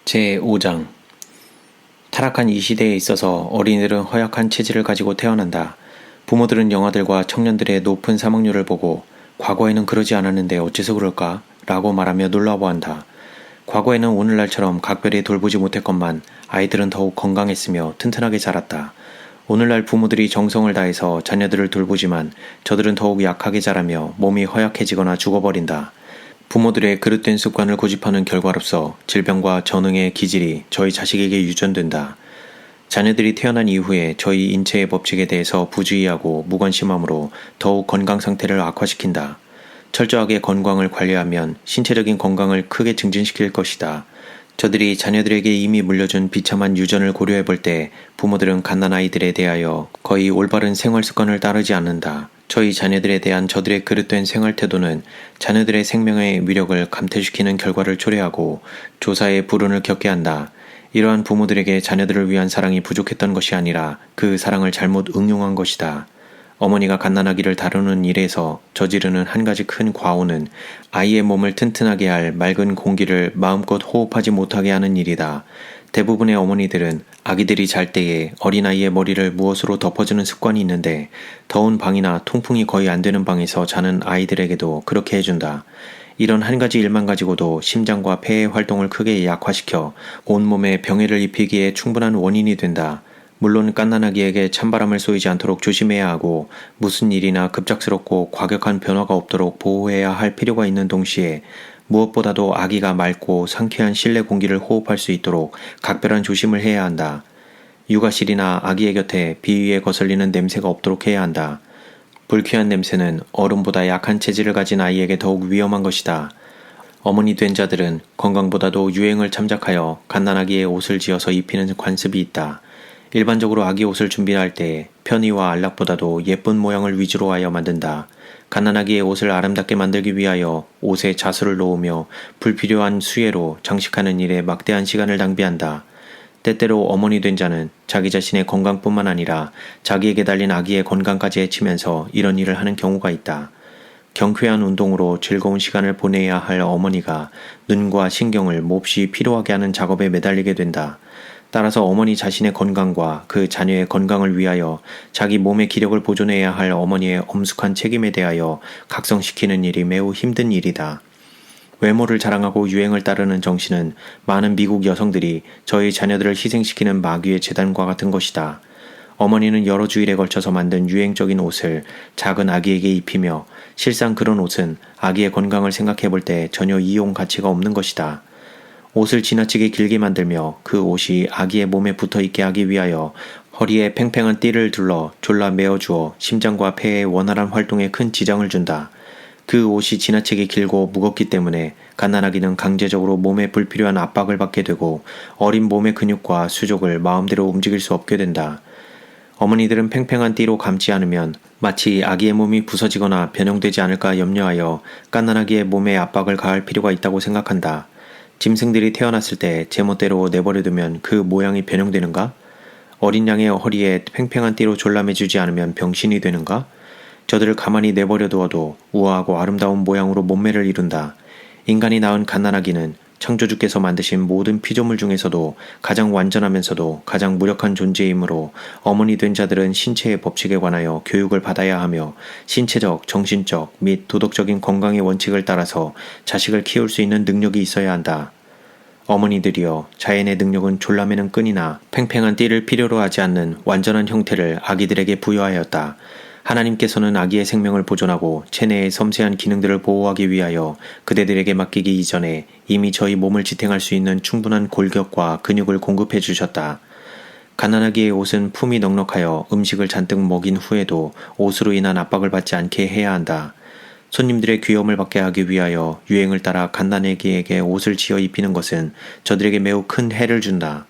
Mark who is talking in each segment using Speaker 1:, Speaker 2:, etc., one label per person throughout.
Speaker 1: 제5장 타락한 이 시대에 있어서 어린이들은 허약한 체질을 가지고 태어난다. 부모들은 영아들과 청년들의 높은 사망률을 보고 과거에는 그러지 않았는데 어째서 그럴까? 라고 말하며 놀라워한다. 과거에는 오늘날처럼 각별히 돌보지 못했건만 아이들은 더욱 건강했으며 튼튼하게 자랐다. 오늘날 부모들이 정성을 다해서 자녀들을 돌보지만 저들은 더욱 약하게 자라며 몸이 허약해지거나 죽어버린다. 부모들의 그릇된 습관을 고집하는 결과로서 질병과 전응의 기질이 저희 자식에게 유전된다. 자녀들이 태어난 이후에 저희 인체의 법칙에 대해서 부주의하고 무관심함으로 더욱 건강 상태를 악화시킨다. 철저하게 건강을 관리하면 신체적인 건강을 크게 증진시킬 것이다. 저들이 자녀들에게 이미 물려준 비참한 유전을 고려해 볼 때 부모들은 갓난아이들에 대하여 거의 올바른 생활 습관을 따르지 않는다. 저희 자녀들에 대한 저들의 그릇된 생활 태도는 자녀들의 생명의 위력을 감퇴시키는 결과를 초래하고 조사의 불운을 겪게 한다. 이러한 부모들에게 자녀들을 위한 사랑이 부족했던 것이 아니라 그 사랑을 잘못 응용한 것이다. 어머니가 갓난아기를 다루는 일에서 저지르는 한 가지 큰 과오는 아이의 몸을 튼튼하게 할 맑은 공기를 마음껏 호흡하지 못하게 하는 일이다. 대부분의 어머니들은 아기들이 잘 때에 어린아이의 머리를 무엇으로 덮어주는 습관이 있는데 더운 방이나 통풍이 거의 안 되는 방에서 자는 아이들에게도 그렇게 해준다. 이런 한 가지 일만 가지고도 심장과 폐의 활동을 크게 약화시켜 온몸에 병해를 입히기에 충분한 원인이 된다. 물론 갓난아기에게 찬바람을 쏘이지 않도록 조심해야 하고 무슨 일이나 급작스럽고 과격한 변화가 없도록 보호해야 할 필요가 있는 동시에 무엇보다도 아기가 맑고 상쾌한 실내 공기를 호흡할 수 있도록 각별한 조심을 해야 한다. 육아실이나 아기의 곁에 비위에 거슬리는 냄새가 없도록 해야 한다. 불쾌한 냄새는 어른보다 약한 체질을 가진 아이에게 더욱 위험한 것이다. 어머니 된 자들은 건강보다도 유행을 참작하여 갓난아기의 옷을 지어서 입히는 관습이 있다. 일반적으로 아기 옷을 준비할 때 편의와 안락보다도 예쁜 모양을 위주로 하여 만든다. 갓난아기의 옷을 아름답게 만들기 위하여 옷에 자수를 놓으며 불필요한 수혜로 장식하는 일에 막대한 시간을 낭비한다. 때때로 어머니 된 자는 자기 자신의 건강뿐만 아니라 자기에게 달린 아기의 건강까지 해치면서 이런 일을 하는 경우가 있다. 경쾌한 운동으로 즐거운 시간을 보내야 할 어머니가 눈과 신경을 몹시 피로하게 하는 작업에 매달리게 된다. 따라서 어머니 자신의 건강과 그 자녀의 건강을 위하여 자기 몸의 기력을 보존해야 할 어머니의 엄숙한 책임에 대하여 각성시키는 일이 매우 힘든 일이다. 외모를 자랑하고 유행을 따르는 정신은 많은 미국 여성들이 저희 자녀들을 희생시키는 마귀의 재단과 같은 것이다. 어머니는 여러 주일에 걸쳐서 만든 유행적인 옷을 작은 아기에게 입히며 실상 그런 옷은 아기의 건강을 생각해 볼 때 전혀 이용 가치가 없는 것이다. 옷을 지나치게 길게 만들며 그 옷이 아기의 몸에 붙어 있게 하기 위하여 허리에 팽팽한 띠를 둘러 졸라 메어주어 심장과 폐의 원활한 활동에 큰 지장을 준다. 그 옷이 지나치게 길고 무겁기 때문에 갓난아기는 강제적으로 몸에 불필요한 압박을 받게 되고 어린 몸의 근육과 수족을 마음대로 움직일 수 없게 된다. 어머니들은 팽팽한 띠로 감지 않으면 마치 아기의 몸이 부서지거나 변형되지 않을까 염려하여 갓난아기의 몸에 압박을 가할 필요가 있다고 생각한다. 짐승들이 태어났을 때 제멋대로 내버려두면 그 모양이 변형되는가? 어린 양의 허리에 팽팽한 띠로 졸라매주지 않으면 병신이 되는가? 저들을 가만히 내버려두어도 우아하고 아름다운 모양으로 몸매를 이룬다. 인간이 낳은 갓난아기는 창조주께서 만드신 모든 피조물 중에서도 가장 완전하면서도 가장 무력한 존재이므로 어머니 된 자들은 신체의 법칙에 관하여 교육을 받아야 하며 신체적, 정신적 및 도덕적인 건강의 원칙을 따라서 자식을 키울 수 있는 능력이 있어야 한다. 어머니들이여, 자연의 능력은 졸라매는 끈이나 팽팽한 띠를 필요로 하지 않는 완전한 형태를 아기들에게 부여하였다. 하나님께서는 아기의 생명을 보존하고 체내의 섬세한 기능들을 보호하기 위하여 그대들에게 맡기기 이전에 이미 저희 몸을 지탱할 수 있는 충분한 골격과 근육을 공급해 주셨다. 갓난아기의 옷은 품이 넉넉하여 음식을 잔뜩 먹인 후에도 옷으로 인한 압박을 받지 않게 해야 한다. 손님들의 귀여움을 받게 하기 위하여 유행을 따라 갓난아기에게 옷을 지어 입히는 것은 저들에게 매우 큰 해를 준다.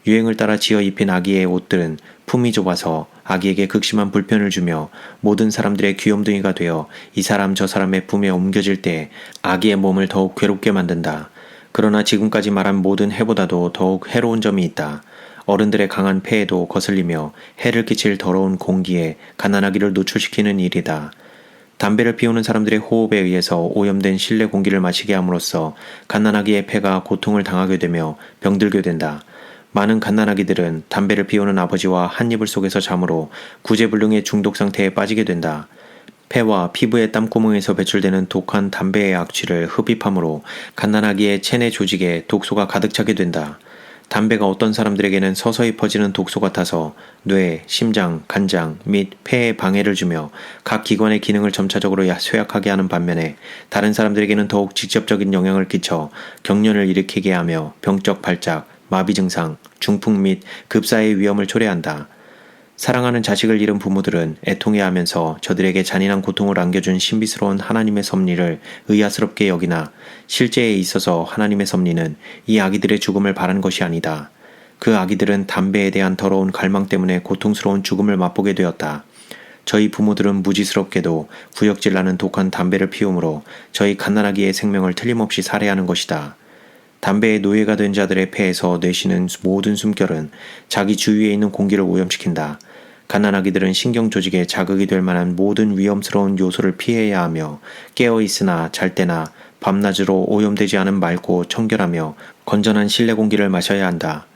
Speaker 1: 유행을 따라 지어 입힌 아기의 옷들은 품이 좁아서 아기에게 극심한 불편을 주며 모든 사람들의 귀염둥이가 되어 이 사람 저 사람의 품에 옮겨질 때 아기의 몸을 더욱 괴롭게 만든다. 그러나 지금까지 말한 모든 해보다도 더욱 해로운 점이 있다. 어른들의 강한 폐에도 거슬리며 해를 끼칠 더러운 공기에 갓난아기를 노출시키는 일이다. 담배를 피우는 사람들의 호흡에 의해서 오염된 실내 공기를 마시게 함으로써 갓난아기의 폐가 고통을 당하게 되며 병들게 된다. 많은 갓난아기들은 담배를 피우는 아버지와 한 이불 속에서 잠으로 구제불능의 중독 상태에 빠지게 된다. 폐와 피부의 땀구멍에서 배출되는 독한 담배의 악취를 흡입함으로 갓난아기의 체내 조직에 독소가 가득 차게 된다. 담배가 어떤 사람들에게는 서서히 퍼지는 독소 같아서 뇌, 심장, 간장 및 폐에 방해를 주며 각 기관의 기능을 점차적으로 쇠약하게 하는 반면에 다른 사람들에게는 더욱 직접적인 영향을 끼쳐 경련을 일으키게 하며 병적 발작, 마비 증상, 중풍 및 급사의 위험을 초래한다. 사랑하는 자식을 잃은 부모들은 애통해하면서 저들에게 잔인한 고통을 안겨준 신비스러운 하나님의 섭리를 의아스럽게 여기나 실제에 있어서 하나님의 섭리는 이 아기들의 죽음을 바란 것이 아니다. 그 아기들은 담배에 대한 더러운 갈망 때문에 고통스러운 죽음을 맛보게 되었다. 저희 부모들은 무지스럽게도 구역질나는 독한 담배를 피우므로 저희 갓난아기의 생명을 틀림없이 살해하는 것이다. 담배의 노예가 된 자들의 폐에서 내쉬는 모든 숨결은 자기 주위에 있는 공기를 오염시킨다. 갓난아기들은 신경 조직에 자극이 될 만한 모든 위험스러운 요소를 피해야 하며 깨어있으나 잘 때나 밤낮으로 오염되지 않은 맑고 청결하며 건전한 실내 공기를 마셔야 한다.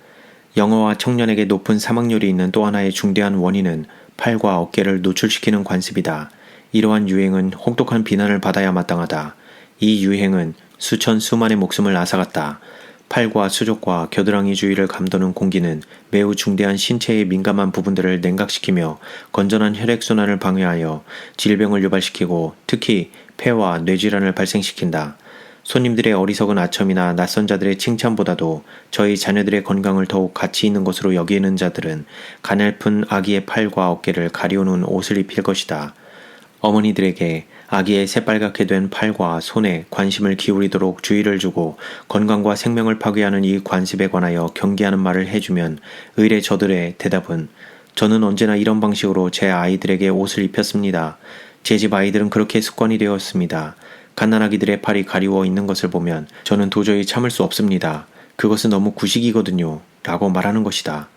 Speaker 1: 영아와 청년에게 높은 사망률이 있는 또 하나의 중대한 원인은 팔과 어깨를 노출시키는 관습이다. 이러한 유행은 혹독한 비난을 받아야 마땅하다. 이 유행은 수천 수만의 목숨을 앗아갔다. 팔과 수족과 겨드랑이 주위를 감도는 공기는 매우 중대한 신체의 민감한 부분들을 냉각시키며 건전한 혈액순환을 방해하여 질병을 유발시키고 특히 폐와 뇌질환을 발생시킨다. 손님들의 어리석은 아첨이나 낯선 자들의 칭찬보다도 저희 자녀들의 건강을 더욱 가치 있는 것으로 여기는 자들은 가냘픈 아기의 팔과 어깨를 가리우는 옷을 입힐 것이다. 어머니들에게 아기의 새빨갛게 된 팔과 손에 관심을 기울이도록 주의를 주고 건강과 생명을 파괴하는 이 관습에 관하여 경계하는 말을 해주면 의례 저들의 대답은 저는 언제나 이런 방식으로 제 아이들에게 옷을 입혔습니다. 제 집 아이들은 그렇게 습관이 되었습니다. 갓난아기들의 팔이 가리워 있는 것을 보면 저는 도저히 참을 수 없습니다. 그것은 너무 구식이거든요. 라고 말하는 것이다.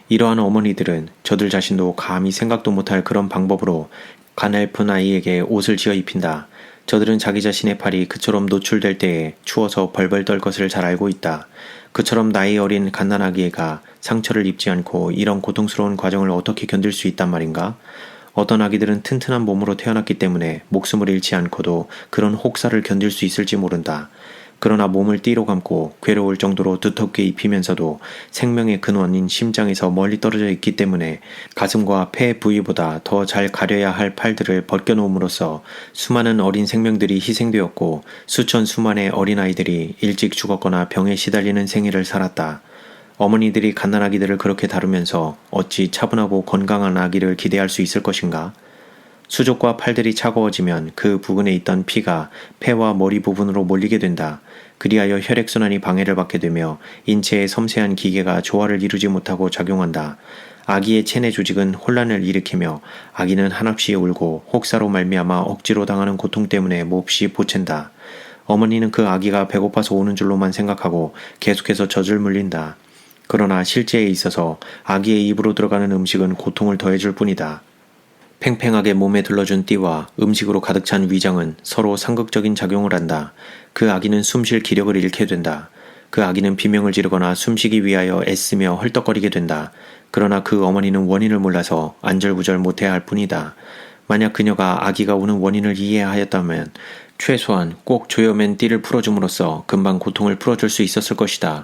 Speaker 1: 이러한 어머니들은 저들 자신도 감히 생각도 못할 그런 방법으로 가냘픈 아이에게 옷을 지어 입힌다. 저들은 자기 자신의 팔이 그처럼 노출될 때에 추워서 벌벌 떨 것을 잘 알고 있다. 그처럼 나이 어린 갓난아기가 상처를 입지 않고 이런 고통스러운 과정을 어떻게 견딜 수 있단 말인가? 어떤 아기들은 튼튼한 몸으로 태어났기 때문에 목숨을 잃지 않고도 그런 혹사를 견딜 수 있을지 모른다. 그러나 몸을 띠로 감고 괴로울 정도로 두텁게 입히면서도 생명의 근원인 심장에서 멀리 떨어져 있기 때문에 가슴과 폐 부위보다 더 잘 가려야 할 팔들을 벗겨놓음으로써 수많은 어린 생명들이 희생되었고 수천 수만의 어린아이들이 일찍 죽었거나 병에 시달리는 생애를 살았다. 어머니들이 갓난아기들을 그렇게 다루면서 어찌 차분하고 건강한 아기를 기대할 수 있을 것인가? 수족과 팔들이 차가워지면 그 부근에 있던 피가 폐와 머리 부분으로 몰리게 된다. 그리하여 혈액순환이 방해를 받게 되며 인체의 섬세한 기계가 조화를 이루지 못하고 작용한다. 아기의 체내 조직은 혼란을 일으키며 아기는 한없이 울고 혹사로 말미암아 억지로 당하는 고통 때문에 몹시 보챈다. 어머니는 그 아기가 배고파서 오는 줄로만 생각하고 계속해서 젖을 물린다. 그러나 실제에 있어서 아기의 입으로 들어가는 음식은 고통을 더해줄 뿐이다. 팽팽하게 몸에 둘러준 띠와 음식으로 가득 찬 위장은 서로 상극적인 작용을 한다. 그 아기는 숨쉴 기력을 잃게 된다. 그 아기는 비명을 지르거나 숨쉬기 위하여 애쓰며 헐떡거리게 된다. 그러나 그 어머니는 원인을 몰라서 안절부절 못해야 할 뿐이다. 만약 그녀가 아기가 우는 원인을 이해하였다면 최소한 꼭 조여맨 띠를 풀어줌으로써 금방 고통을 풀어줄 수 있었을 것이다.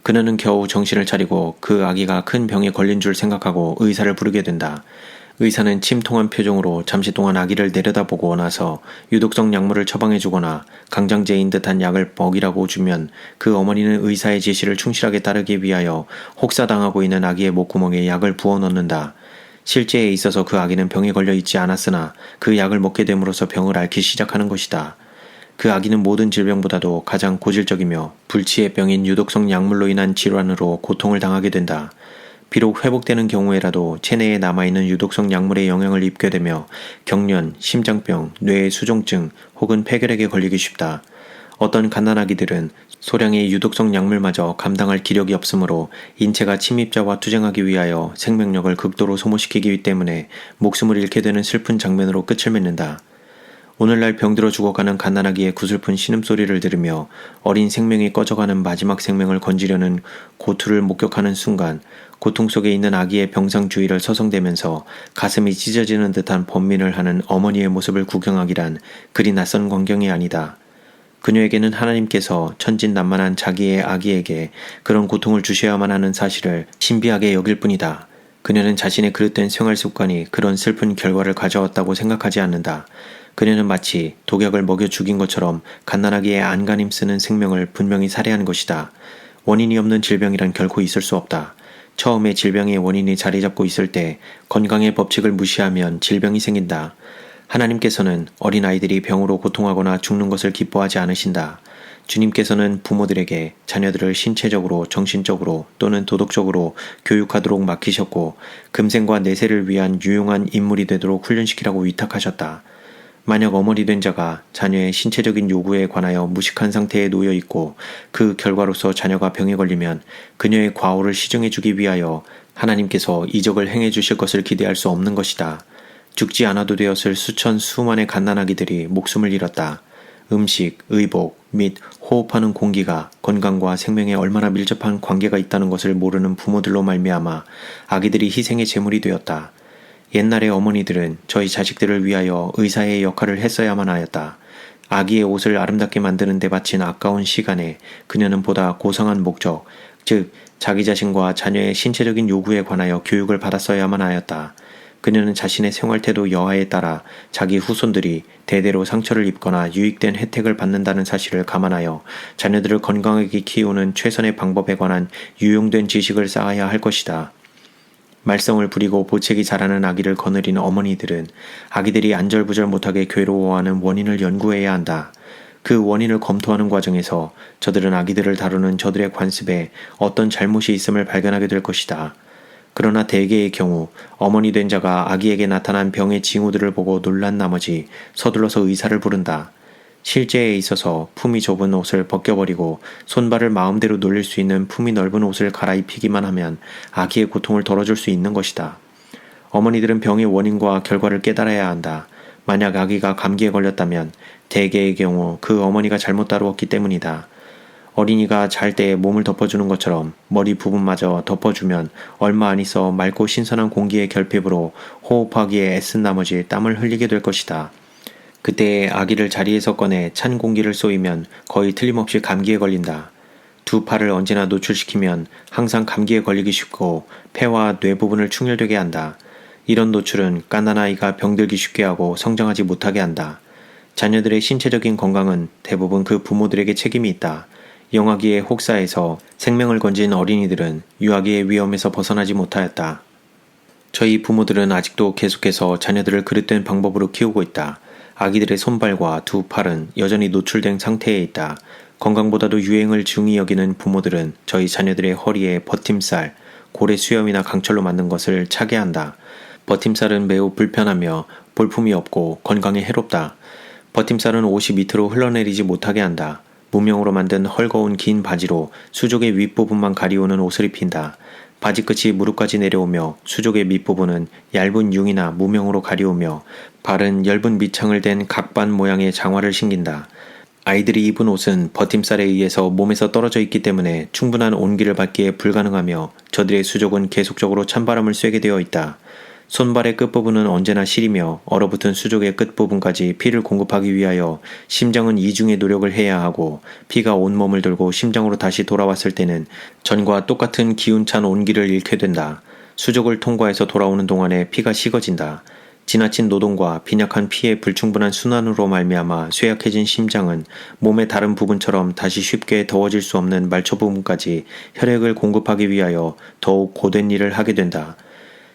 Speaker 1: 그녀는 겨우 정신을 차리고 그 아기가 큰 병에 걸린 줄 생각하고 의사를 부르게 된다. 의사는 침통한 표정으로 잠시 동안 아기를 내려다보고 나서 유독성 약물을 처방해주거나 강장제인 듯한 약을 먹이라고 주면 그 어머니는 의사의 지시를 충실하게 따르기 위하여 혹사당하고 있는 아기의 목구멍에 약을 부어 넣는다. 실제에 있어서 그 아기는 병에 걸려 있지 않았으나 그 약을 먹게 됨으로써 병을 앓기 시작하는 것이다. 그 아기는 모든 질병보다도 가장 고질적이며 불치의 병인 유독성 약물로 인한 질환으로 고통을 당하게 된다. 비록 회복되는 경우에라도 체내에 남아있는 유독성 약물의 영향을 입게 되며 경련, 심장병, 뇌의 수종증 혹은 폐결핵에 걸리기 쉽다. 어떤 갓난아기들은 소량의 유독성 약물마저 감당할 기력이 없으므로 인체가 침입자와 투쟁하기 위하여 생명력을 극도로 소모시키기 때문에 목숨을 잃게 되는 슬픈 장면으로 끝을 맺는다. 오늘날 병들어 죽어가는 갓난아기의 구슬픈 신음소리를 들으며 어린 생명이 꺼져가는 마지막 생명을 건지려는 고투를 목격하는 순간 고통 속에 있는 아기의 병상 주위를 서성대면서 가슴이 찢어지는 듯한 번민을 하는 어머니의 모습을 구경하기란 그리 낯선 광경이 아니다. 그녀에게는 하나님께서 천진난만한 자기의 아기에게 그런 고통을 주셔야만 하는 사실을 신비하게 여길 뿐이다. 그녀는 자신의 그릇된 생활 습관이 그런 슬픈 결과를 가져왔다고 생각하지 않는다. 그녀는 마치 독약을 먹여 죽인 것처럼 갓난아기의 안간힘 쓰는 생명을 분명히 살해한 것이다. 원인이 없는 질병이란 결코 있을 수 없다. 처음에 질병의 원인이 자리 잡고 있을 때 건강의 법칙을 무시하면 질병이 생긴다. 하나님께서는 어린아이들이 병으로 고통하거나 죽는 것을 기뻐하지 않으신다. 주님께서는 부모들에게 자녀들을 신체적으로, 정신적으로 또는 도덕적으로 교육하도록 맡기셨고 금생과 내세를 위한 유용한 인물이 되도록 훈련시키라고 위탁하셨다. 만약 어머니 된 자가 자녀의 신체적인 요구에 관하여 무식한 상태에 놓여 있고 그 결과로서 자녀가 병에 걸리면 그녀의 과오를 시정해 주기 위하여 하나님께서 이적을 행해 주실 것을 기대할 수 없는 것이다. 죽지 않아도 되었을 수천 수만의 갓난아기들이 목숨을 잃었다. 음식, 의복 및 호흡하는 공기가 건강과 생명에 얼마나 밀접한 관계가 있다는 것을 모르는 부모들로 말미암아 아기들이 희생의 제물이 되었다. 옛날의 어머니들은 저희 자식들을 위하여 의사의 역할을 했어야만 하였다. 아기의 옷을 아름답게 만드는 데 바친 아까운 시간에 그녀는 보다 고상한 목적, 즉 자기 자신과 자녀의 신체적인 요구에 관하여 교육을 받았어야만 하였다. 그녀는 자신의 생활태도 여하에 따라 자기 후손들이 대대로 상처를 입거나 유익된 혜택을 받는다는 사실을 감안하여 자녀들을 건강하게 키우는 최선의 방법에 관한 유용된 지식을 쌓아야 할 것이다. 말썽을 부리고 보채기 잘하는 아기를 거느리는 어머니들은 아기들이 안절부절 못하게 괴로워하는 원인을 연구해야 한다. 그 원인을 검토하는 과정에서 저들은 아기들을 다루는 저들의 관습에 어떤 잘못이 있음을 발견하게 될 것이다. 그러나 대개의 경우 어머니 된 자가 아기에게 나타난 병의 징후들을 보고 놀란 나머지 서둘러서 의사를 부른다. 실제에 있어서 품이 좁은 옷을 벗겨버리고 손발을 마음대로 놀릴 수 있는 품이 넓은 옷을 갈아입히기만 하면 아기의 고통을 덜어줄 수 있는 것이다. 어머니들은 병의 원인과 결과를 깨달아야 한다. 만약 아기가 감기에 걸렸다면 대개의 경우 그 어머니가 잘못 다루었기 때문이다. 어린이가 잘 때 몸을 덮어주는 것처럼 머리 부분마저 덮어주면 얼마 안 있어 맑고 신선한 공기의 결핍으로 호흡하기에 애쓴 나머지 땀을 흘리게 될 것이다. 그때에 아기를 자리에서 꺼내 찬 공기를 쏘이면 거의 틀림없이 감기에 걸린다. 두 팔을 언제나 노출시키면 항상 감기에 걸리기 쉽고 폐와 뇌 부분을 충혈되게 한다. 이런 노출은 갓난아이가 병들기 쉽게 하고 성장하지 못하게 한다. 자녀들의 신체적인 건강은 대부분 그 부모들에게 책임이 있다. 영아기의 혹사에서 생명을 건진 어린이들은 유아기의 위험에서 벗어나지 못하였다. 저희 부모들은 아직도 계속해서 자녀들을 그릇된 방법으로 키우고 있다. 아기들의 손발과 두 팔은 여전히 노출된 상태에 있다. 건강보다도 유행을 중히 여기는 부모들은 저희 자녀들의 허리에 버팀살, 고래 수염이나 강철로 만든 것을 차게 한다. 버팀살은 매우 불편하며 볼품이 없고 건강에 해롭다. 버팀살은 옷이 밑으로 흘러내리지 못하게 한다. 무명으로 만든 헐거운 긴 바지로 수족의 윗부분만 가리우는 옷을 입힌다. 바지 끝이 무릎까지 내려오며 수족의 밑부분은 얇은 융이나 무명으로 가리우며 발은 엷은 밑창을 댄 각반 모양의 장화를 신긴다. 아이들이 입은 옷은 버팀살에 의해서 몸에서 떨어져 있기 때문에 충분한 온기를 받기에 불가능하며 저들의 수족은 계속적으로 찬바람을 쐬게 되어 있다. 손발의 끝부분은 언제나 시리며 얼어붙은 수족의 끝부분까지 피를 공급하기 위하여 심장은 이중의 노력을 해야 하고 피가 온몸을 돌고 심장으로 다시 돌아왔을 때는 전과 똑같은 기운찬 온기를 잃게 된다. 수족을 통과해서 돌아오는 동안에 피가 식어진다. 지나친 노동과 빈약한 피의 불충분한 순환으로 말미암아 쇠약해진 심장은 몸의 다른 부분처럼 다시 쉽게 더워질 수 없는 말초 부분까지 혈액을 공급하기 위하여 더욱 고된 일을 하게 된다.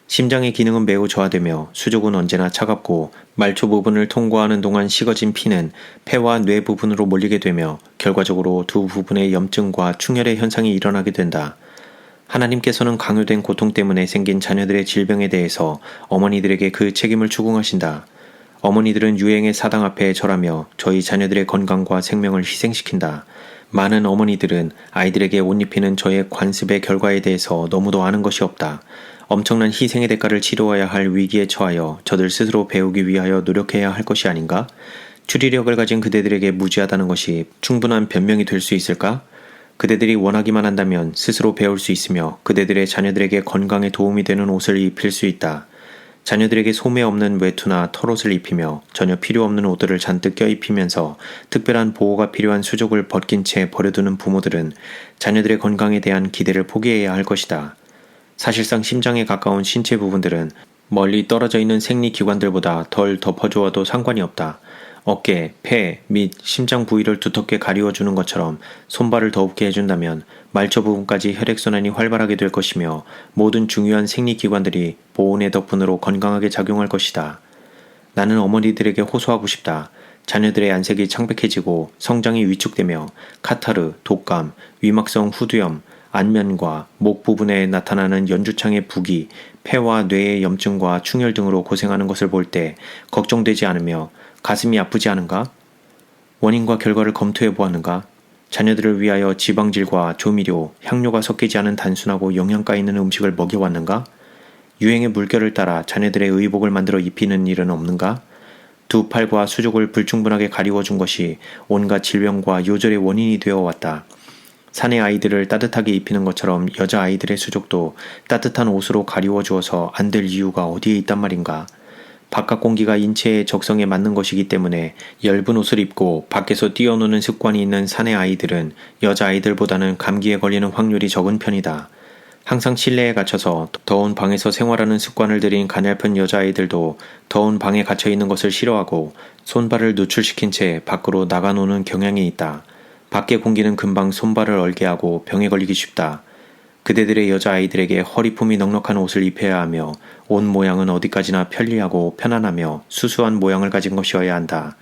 Speaker 1: 심장의 기능은 매우 저하되며 수족은 언제나 차갑고 말초 부분을 통과하는 동안 식어진 피는 폐와 뇌 부분으로 몰리게 되며 결과적으로 두 부분의 염증과 충혈의 현상이 일어나게 된다. 하나님께서는 강요된 고통 때문에 생긴 자녀들의 질병에 대해서 어머니들에게 그 책임을 추궁하신다. 어머니들은 유행의 사당 앞에 절하며 저희 자녀들의 건강과 생명을 희생시킨다. 많은 어머니들은 아이들에게 옷 입히는 저의 관습의 결과에 대해서 너무도 아는 것이 없다. 엄청난 희생의 대가를 치루어야 할 위기에 처하여 저들 스스로 배우기 위하여 노력해야 할 것이 아닌가? 추리력을 가진 그대들에게 무지하다는 것이 충분한 변명이 될 수 있을까? 그대들이 원하기만 한다면 스스로 배울 수 있으며 그대들의 자녀들에게 건강에 도움이 되는 옷을 입힐 수 있다. 자녀들에게 소매 없는 외투나 털옷을 입히며 전혀 필요 없는 옷들을 잔뜩 껴입히면서 특별한 보호가 필요한 수족을 벗긴 채 버려두는 부모들은 자녀들의 건강에 대한 기대를 포기해야 할 것이다. 사실상 심장에 가까운 신체 부분들은 멀리 떨어져 있는 생리기관들보다 덜 덮어주어도 상관이 없다. 어깨, 폐, 및 심장 부위를 두텁게 가리워주는 것처럼 손발을 더웁게 해준다면 말초 부분까지 혈액순환이 활발하게 될 것이며 모든 중요한 생리기관들이 보온의 덕분으로 건강하게 작용할 것이다. 나는 어머니들에게 호소하고 싶다. 자녀들의 안색이 창백해지고 성장이 위축되며 카타르, 독감, 위막성 후두염, 안면과 목 부분에 나타나는 연주창의 부기, 폐와 뇌의 염증과 충혈 등으로 고생하는 것을 볼 때 걱정되지 않으며 가슴이 아프지 않은가? 원인과 결과를 검토해 보았는가? 자녀들을 위하여 지방질과 조미료, 향료가 섞이지 않은 단순하고 영양가 있는 음식을 먹여왔는가? 유행의 물결을 따라 자녀들의 의복을 만들어 입히는 일은 없는가? 두 팔과 수족을 불충분하게 가리워준 것이 온갖 질병과 요절의 원인이 되어 왔다. 사내 아이들을 따뜻하게 입히는 것처럼 여자 아이들의 수족도 따뜻한 옷으로 가리워 주어서 안 될 이유가 어디에 있단 말인가? 바깥 공기가 인체의 적성에 맞는 것이기 때문에 얇은 옷을 입고 밖에서 뛰어노는 습관이 있는 사내 아이들은 여자 아이들보다는 감기에 걸리는 확률이 적은 편이다. 항상 실내에 갇혀서 더운 방에서 생활하는 습관을 들인 가냘픈 여자아이들도 더운 방에 갇혀 있는 것을 싫어하고 손발을 노출시킨 채 밖으로 나가노는 경향이 있다. 밖의 공기는 금방 손발을 얼게 하고 병에 걸리기 쉽다. 그대들의 여자아이들에게 허리품이 넉넉한 옷을 입혀야 하며 옷 모양은 어디까지나 편리하고 편안하며 수수한 모양을 가진 것이어야 한다.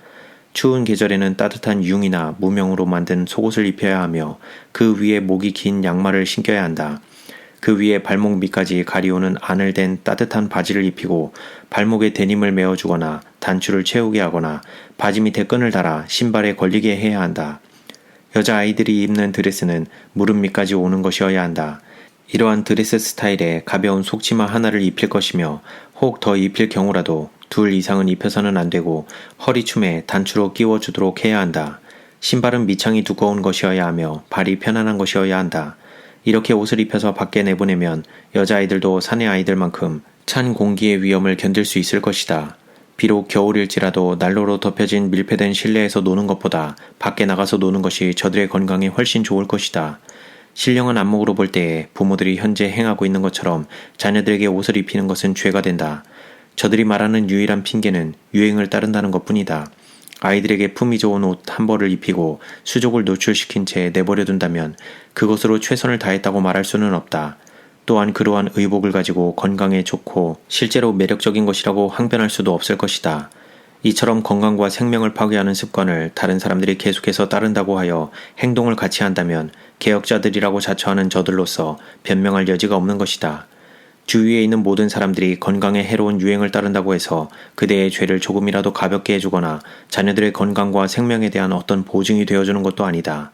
Speaker 1: 추운 계절에는 따뜻한 융이나 무명으로 만든 속옷을 입혀야 하며 그 위에 목이 긴 양말을 신겨야 한다. 그 위에 발목 밑까지 가리우는 안을 댄 따뜻한 바지를 입히고 발목에 데님을 메어주거나 단추를 채우게 하거나 바지 밑에 끈을 달아 신발에 걸리게 해야 한다. 여자아이들이 입는 드레스는 무릎 밑까지 오는 것이어야 한다. 이러한 드레스 스타일에 가벼운 속치마 하나를 입힐 것이며 혹 더 입힐 경우라도 둘 이상은 입혀서는 안 되고 허리춤에 단추로 끼워주도록 해야 한다. 신발은 밑창이 두꺼운 것이어야 하며 발이 편안한 것이어야 한다. 이렇게 옷을 입혀서 밖에 내보내면 여자아이들도 사내 아이들만큼 찬 공기의 위험을 견딜 수 있을 것이다. 비록 겨울일지라도 난로로 덮여진 밀폐된 실내에서 노는 것보다 밖에 나가서 노는 것이 저들의 건강에 훨씬 좋을 것이다. 신령한 안목으로 볼 때에 부모들이 현재 행하고 있는 것처럼 자녀들에게 옷을 입히는 것은 죄가 된다. 저들이 말하는 유일한 핑계는 유행을 따른다는 것뿐이다. 아이들에게 품위 좋은 옷 한 벌을 입히고 수족을 노출시킨 채 내버려 둔다면 그것으로 최선을 다했다고 말할 수는 없다. 또한 그러한 의복을 가지고 건강에 좋고 실제로 매력적인 것이라고 항변할 수도 없을 것이다. 이처럼 건강과 생명을 파괴하는 습관을 다른 사람들이 계속해서 따른다고 하여 행동을 같이 한다면 개혁자들이라고 자처하는 저들로서 변명할 여지가 없는 것이다. 주위에 있는 모든 사람들이 건강에 해로운 유행을 따른다고 해서 그대의 죄를 조금이라도 가볍게 해주거나 자녀들의 건강과 생명에 대한 어떤 보증이 되어주는 것도 아니다.